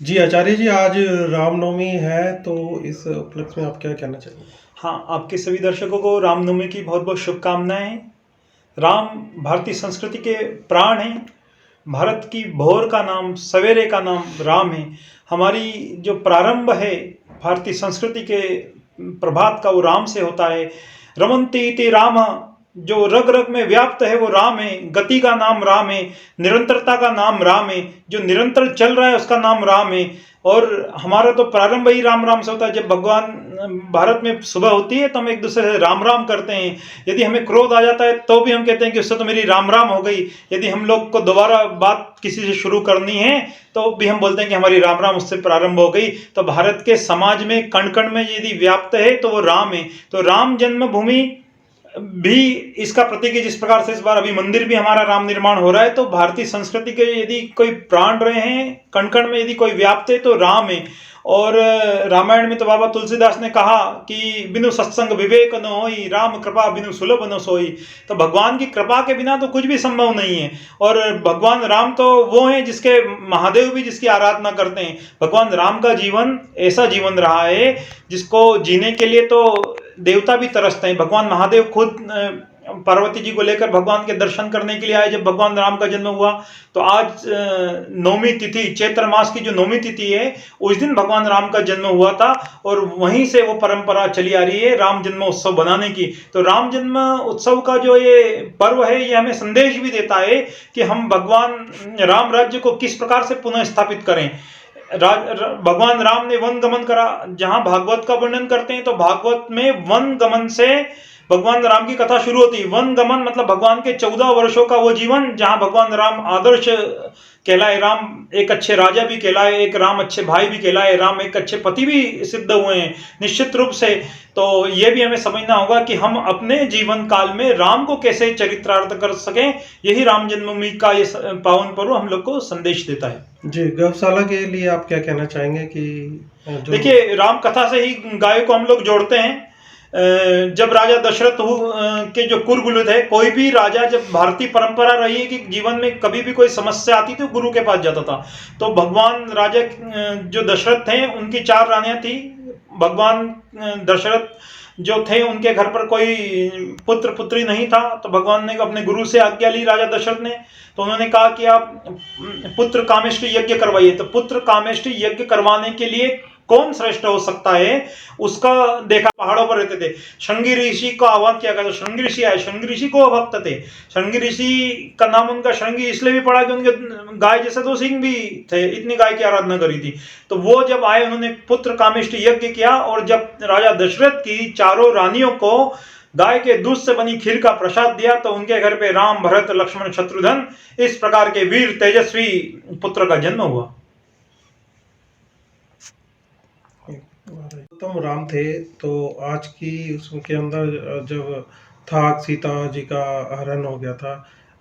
जी, आचार्य जी, आज रामनवमी है तो इस उपलक्ष्य में आप क्या कहना चाहेंगे? हाँ, आपके सभी दर्शकों को रामनवमी की बहुत बहुत शुभकामनाएं। राम भारतीय संस्कृति के प्राण हैं। भारत की भोर का नाम, सवेरे का नाम राम है। हमारी जो प्रारंभ है भारतीय संस्कृति के प्रभात का, वो राम से होता है। रमन्ति इति राम, जो रग रग में व्याप्त है वो राम है। गति का नाम राम है, निरंतरता का नाम राम है, जो निरंतर चल रहा है उसका नाम राम है। और हमारा तो प्रारंभ ही राम राम से होता है। जब भगवान भारत में सुबह होती है तो हम एक दूसरे से राम राम करते हैं। यदि हमें क्रोध आ जाता है तो भी हम कहते हैं कि उससे तो मेरी राम राम हो गई। यदि हम लोग को दोबारा बात किसी से शुरू करनी है तो भी हम बोलते हैं कि हमारी राम राम उससे प्रारंभ हो गई। तो भारत के समाज में कण कण में यदि व्याप्त है तो वो राम है। तो राम जन्मभूमि भी इसका प्रतीक है। जिस प्रकार से इस बार अभी मंदिर भी हमारा राम निर्माण हो रहा है, तो भारतीय संस्कृति के यदि कोई प्राण रहे हैं, कण कण में यदि कोई व्याप्त है तो राम है। और रामायण में तो बाबा तुलसीदास ने कहा कि बिनु सत्संग विवेक न होई, राम कृपा बिनु सुलभ न सोई। तो भगवान की कृपा के बिना तो कुछ भी संभव नहीं है। और भगवान राम तो वो हैं जिसके महादेव भी जिसकी आराधना करते हैं। भगवान राम का जीवन ऐसा जीवन रहा है जिसको जीने के लिए तो देवता भी तरसते हैं। भगवान महादेव खुद पार्वती जी को लेकर भगवान के दर्शन करने के लिए आए जब भगवान राम का जन्म हुआ। तो आज नौमी तिथि, चैत्र मास की जो नौमी तिथि है, उस दिन भगवान राम का जन्म हुआ था। और वहीं से वो परंपरा चली आ रही है राम जन्म उत्सव बनाने की। तो राम जन्म उत्सव का जो ये पर्व है, ये हमें संदेश भी देता है कि हम भगवान राम राज्य को किस प्रकार से पुनः स्थापित करें। भगवान राम ने वन गमन करा। जहां भागवत का वर्णन करते हैं तो भागवत में वन गमन से भगवान राम की कथा शुरू होती है। वन गमन मतलब भगवान के 14 वर्षों का वो जीवन, जहां भगवान राम आदर्श कहलाए। राम एक अच्छे राजा भी कहलाए, एक राम अच्छे भाई भी कहलाए, राम एक अच्छे पति भी सिद्ध हुए हैं निश्चित रूप से। तो ये भी हमें समझना होगा कि हम अपने जीवन काल में राम को कैसे चरितार्थ कर सकें। यही राम जन्मभूमि का ये पावन पर्व हम लोग को संदेश देता है। जी, गौशाला के लिए आप क्या कहना चाहेंगे कि जो देखिए, राम कथा से ही गाय को हम लोग जोड़ते हैं। जब राजा दशरथ के जो कुलगुरु थे, कोई भी राजा, जब भारतीय परंपरा रही है कि जीवन में कभी भी कोई समस्या आती थी, गुरु के पास जाता था। तो भगवान राजा जो दशरथ थे, उनकी 4 रानियां थी। भगवान दशरथ जो थे, उनके घर पर कोई पुत्र पुत्री नहीं था। तो भगवान ने अपने गुरु से आज्ञा ली राजा दशरथ ने। तो उन्होंने कहा कि आप पुत्र कामेष्टि यज्ञ करवाइए। तो पुत्र कामेष्टि यज्ञ करवाने के लिए कौन श्रेष्ठ हो सकता है, उसका देखा। पहाड़ों पर रहते थे, श्रृंगी ऋषि को आह्वान किया गया। तो श्रृंगी ऋषि आए, श्रृंगी ऋषि को भक्त थे। श्रृंगी ऋषि का नाम उनका श्रृंगी इसलिए भी पड़ा कि उनके गाय जैसे 2 सिंह भी थे, इतनी गाय की आराधना करी थी। तो वो जब आए, उन्होंने पुत्र कामेष्टि यज्ञ किया। और जब राजा दशरथ की 4 रानियों को गाय के दूध से बनी खीर का प्रसाद दिया, तो उनके घर पे राम, भरत, लक्ष्मण, शत्रुघ्न इस प्रकार के वीर तेजस्वी पुत्र का जन्म हुआ। उत्तम राम थे, तो आज की उसके अंदर जब था सीता जी का हरण हो गया था,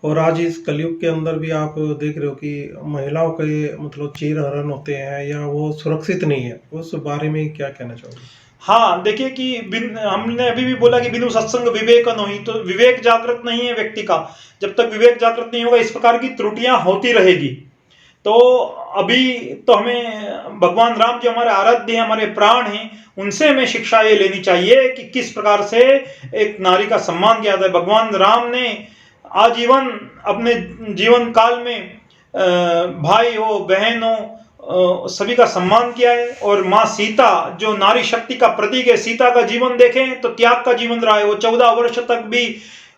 और आज इस कलयुग के अंदर भी आप देख रहे हो कि महिलाओं के मतलब चीर हरण होते हैं या वो सुरक्षित नहीं है, उस बारे में क्या कहना चाहोगे? हाँ, देखिए कि हमने अभी भी बोला कि बिनु सत्संग विवेक न होई। तो विवेक जागृत नहीं है व्यक्ति का। जब तक विवेक जागृत नहीं होगा, इस प्रकार की त्रुटियां होती रहेगी। तो अभी तो हमें भगवान राम जो हमारे आराध्य हैं, हमारे प्राण हैं, उनसे हमें शिक्षा ये लेनी चाहिए कि किस प्रकार से एक नारी का सम्मान किया जाता है। भगवान राम ने आजीवन अपने जीवन काल में भाई हो, बहन हो, सभी का सम्मान किया है। और माँ सीता जो नारी शक्ति का प्रतीक है, सीता का जीवन देखें तो त्याग का जीवन रहा है। वो 14 वर्ष तक भी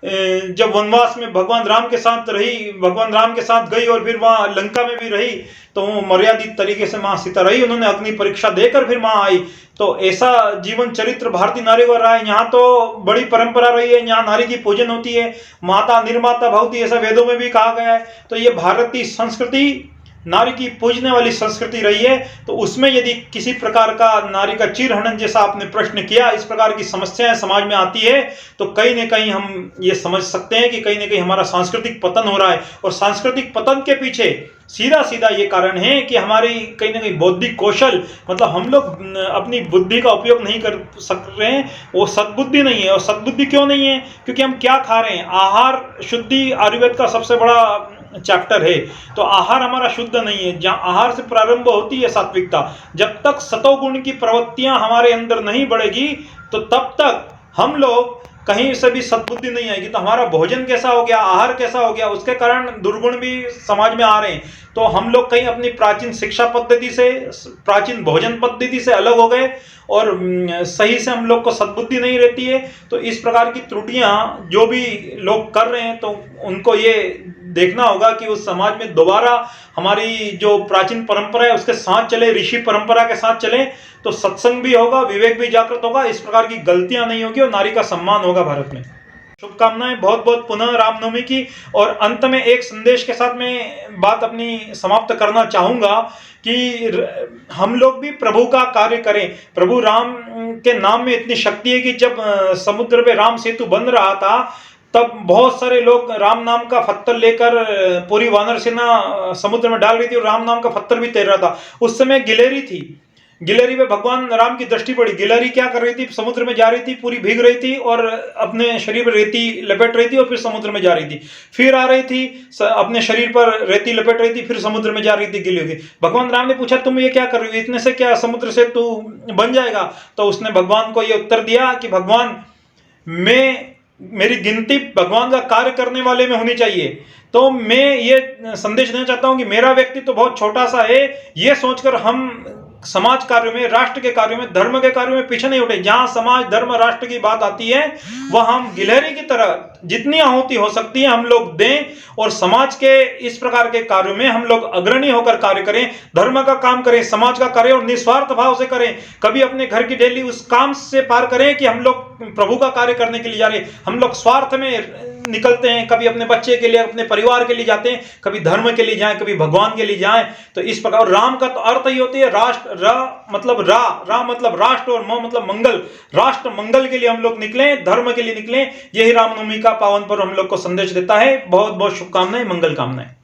जब वनवास में भगवान राम के साथ रही, भगवान राम के साथ गई और फिर वहां लंका में भी रही, तो मर्यादित तरीके से माँ सीता रही। उन्होंने अग्नि परीक्षा देकर फिर माँ आई। तो ऐसा जीवन चरित्र भारतीय नारी का रहा है। यहाँ तो बड़ी परंपरा रही है, यहाँ नारी की पूजन होती है। माता निर्माता भवती, ऐसा वेदों में भी कहा गया है। तो ये भारतीय संस्कृति नारी की पूजने वाली संस्कृति रही है। तो उसमें यदि किसी प्रकार का नारी का चीरहरण, जैसा आपने प्रश्न किया, इस प्रकार की समस्याएं समाज में आती है, तो कहीं ना कहीं हम ये समझ सकते हैं कि कहीं ना कहीं हमारा सांस्कृतिक पतन हो रहा है। और सांस्कृतिक पतन के पीछे सीधा सीधा ये कारण है कि हमारी कहीं ना कहीं बौद्धिक कौशल, मतलब हम लोग अपनी बुद्धि का उपयोग नहीं कर सक रहे हैं। वो सद्बुद्धि नहीं है। और सद्बुद्धि क्यों नहीं है? क्योंकि हम क्या खा रहे हैं। आहार शुद्धि आयुर्वेद का सबसे बड़ा चैप्टर है। तो आहार हमारा शुद्ध नहीं है। जहाँ आहार से प्रारंभ होती है सात्विकता, जब तक सतोगुण की प्रवृत्तियां हमारे अंदर नहीं बढ़ेगी तो तब तक हम लोग कहीं से भी सद्बुद्धि नहीं आएगी। तो हमारा भोजन कैसा हो गया, आहार कैसा हो गया, उसके कारण दुर्गुण भी समाज में आ रहे हैं। तो हम लोग कहीं अपनी प्राचीन शिक्षा पद्धति से, प्राचीन भोजन पद्धति से अलग हो गए और सही से हम लोग को सद्बुद्धि नहीं रहती है। तो इस प्रकार की त्रुटियां जो भी लोग कर रहे हैं, तो उनको ये देखना होगा कि उस समाज में दोबारा हमारी जो प्राचीन परंपरा है उसके साथ चले, ऋषि परंपरा के साथ चले, तो सत्संग भी होगा, विवेक भी जागृत होगा, इस प्रकार की गलतियां नहीं होगी और नारी का सम्मान होगा भारत में। शुभकामनाएं बहुत बहुत पुनः रामनवमी की। और अंत में एक संदेश के साथ मैं बात अपनी समाप्त करना चाहूंगा कि हम लोग भी प्रभु का कार्य करें। प्रभु राम के नाम में इतनी शक्ति है कि जब समुद्र पे राम सेतु बन रहा था तब बहुत सारे लोग राम नाम का पत्थर लेकर पूरी वानर सेना समुद्र में डाल रही थी और राम नाम का पत्थर भी तैर रहा था। उस समय गिलहरी थी, गिलहरी पे भगवान राम की दृष्टि पड़ी। गिलहरी क्या कर रही थी, समुद्र में जा रही थी, पूरी भीग रही थी और अपने शरीर पर रेती लपेट रही थी और फिर समुद्र में जा रही थी। फिर आ रही थी, अपने शरीर पर रेती लपेट रही थी, फिर समुद्र में जा रही थी गिलहरी। भगवान राम ने पूछा तुम ये क्या कर रही हो, इतने से क्या समुद्र से तू बन जाएगा? तो उसने भगवान को ये उत्तर दिया कि भगवान मेरी गिनती भगवान का कार्य करने वाले में होनी चाहिए। तो मैं ये संदेश देना चाहता हूं कि मेरा व्यक्तित्व तो बहुत छोटा सा है, ये सोचकर हम समाज कार्य में, राष्ट्र के कार्य में, धर्म के कार्य में पीछे नहीं उठे। जहां समाज धर्म राष्ट्र की बात आती है वह हम गिलहरी की तरह जितनी आहुति हो सकती है हम लोग दें और समाज के इस प्रकार के कार्यों में हम लोग अग्रणी होकर कार्य करें, धर्म का काम करें, समाज का करें और निस्वार्थ भाव से करें। कभी अपने घर की डेली उस काम से पार करें कि हम लोग प्रभु का कार्य करने के लिए जा रहे हैं। हम लोग स्वार्थ में निकलते हैं, कभी अपने बच्चे के लिए, अपने परिवार के लिए जाते हैं, कभी धर्म के लिए जाएं, कभी भगवान के लिए जाएं। तो इस प्रकार राम का तो अर्थ ही होती है राष्ट्र, मतलब रा मतलब राष्ट्र और म मतलब मंगल। राष्ट्र मंगल के लिए हम लोग निकले, धर्म के लिए निकले। यही रामनवमी का पावन पर्व हम लोग को संदेश देता है। बहुत बहुत शुभकामनाएं, मंगल कामनाएं।